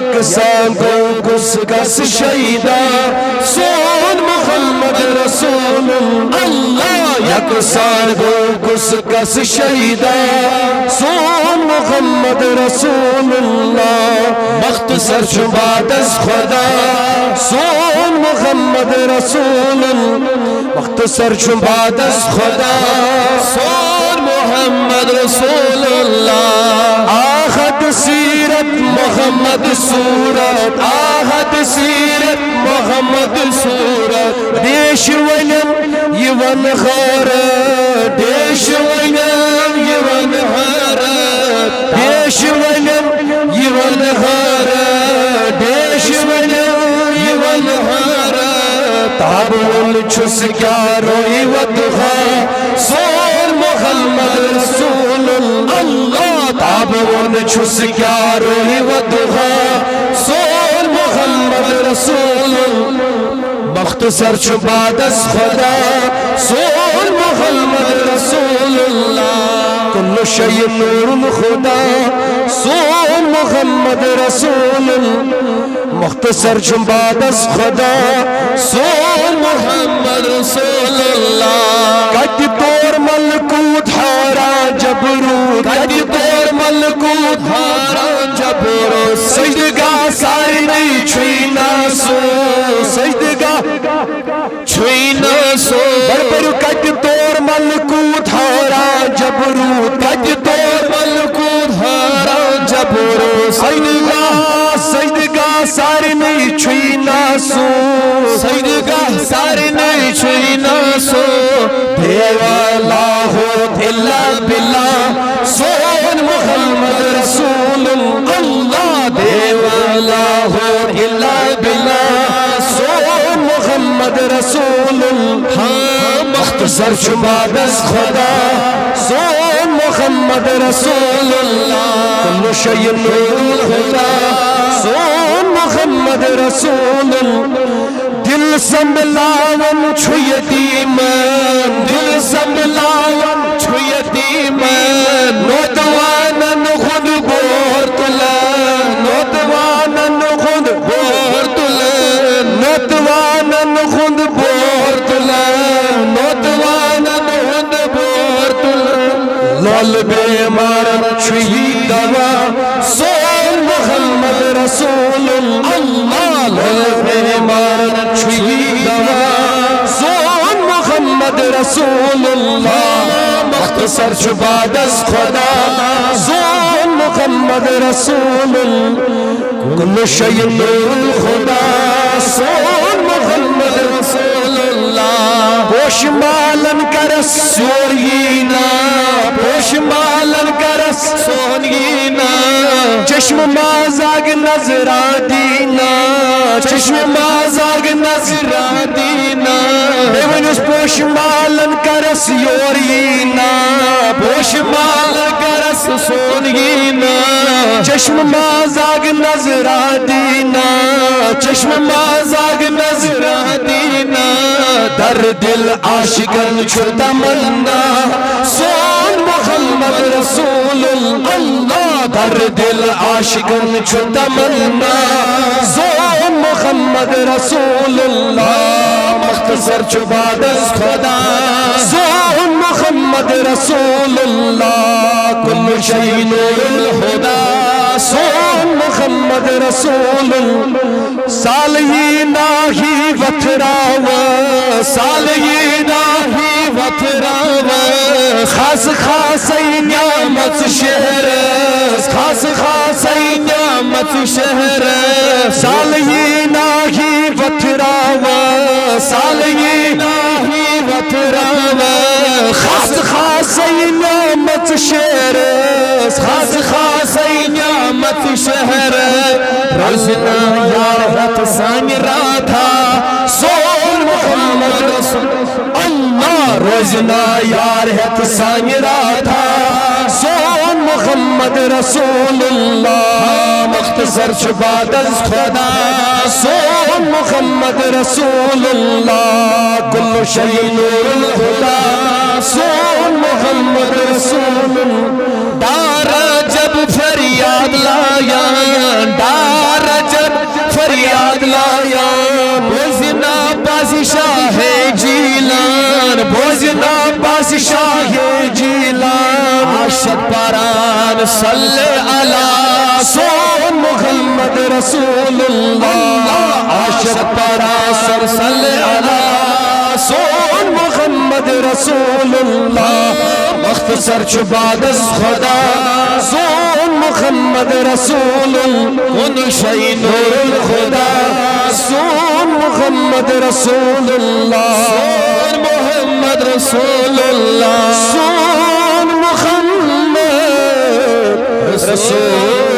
یکساں گو گس گس شہیدہ سون محمد رسول اللہ یکساں گو گس گس شہیدہ سون محمد رسول اللہ مختصر شباد از خدا سون محمد رسول اللہ مختصر شباد از خدا سون محمد رسول اللہ آخد سیرت محمد صورت آخد سیرت محمد صورت دیش ونم یون غارت دیش ونم یون غارت دیش ونم یون غارت دیش ونم یون غارت تابون چھس کیا روئی ودخا سون محمد رسول اللہ تابون چھس کیا روئی ودخا سون محمد رسول مختصر شباد از خدا سون محمد رسول اللہ کل شیء نور خدا سون محمد رسول مختصر شباد از خدا سون محمد رسول اللہ کٹ طور ملکوت ہارا جبروت کٹ طور ملکوت ہارا جبروت سجدگاہ ساری نہیں چھوئی ناسو سجدگاہ چھوئی ناسو بربر کٹ طور ملکوت ہارا جبروت کٹ طور ملکوت ہارا جبروت سجدگاہ ساری نہیں چھوئی ناسو سجدگاہ ساری نہیں چھوئی ناسو دیوا لاہو دلا بلا سون محمد رسول اللہ دیوا لاہو دلا بلا سون محمد رسول ہاں مختصر شباد از خدا سون محمد رسول اللہ کل شیء نور خدا سون محمد رسول دل سنبھلاون چھو یتیمن دل سنبھلاون چھو یتیمن نوجوانن خود بور تلن نوجوانن خود بور تلن نوجوانن خود بور تلن نوجوانن خود بور تلن لال بیمارن چھوئی دوا سون محمد رسول اللہ لال بیمارن چھوئی دوا سون محمد رسول اللہ مختصر شباد از خدا سون محمد رسول کل شیء نور خدا سون محمد رسول اللہ پوش مالن کرس سورینا پوش مالن کرس سونینا چشم مازاگ نظرہ دینا چشم مازاگ نظرہ دینا ایونس پوش مالن کرس یورینا پوش مالن کرس سونینا چشم مازاگ نظرہ دینا چشم مازاگ نظرہ دینا در دل عاشقن چھو تمنا سون محمد رسول اللہ در دل عاشقن چھو تمنا سون محمد رسول اللہ مختصر شباد از خدا سون محمد رسول اللہ کل شیء نور الہدا سون محمد رسول سالی ناہی وطراوا سالی ناہی وطراوا خاص خاص نعمت شہر خاص خاص نعمت شہر سالی ناہی وطراوا سالی ناہی وطراوا خاص خاص نعمت شہر خاص خاص نعمت شہر روزنا یارت سانی راتھا سون محمد رسول اللہ روزنا یارت سانی راتھا سون محمد رسول اللہ مختصر شباد از خدا سون محمد رسول اللہ کل شیء نور الہدا سون محمد رسول دارا جب فریاد لایا دارا جیلان بوزنا بادشاہ جیلان عاشق پران صلی اللہ سون محمد رسول اللہ عاشق پران صلی اللہ سون محمد رسول اللہ مختصر چباد از خدا سون محمد رسول ان شئی نور الخدا سون محمد رسول اللہ سون محمد رسول اللہ سون محمد رسول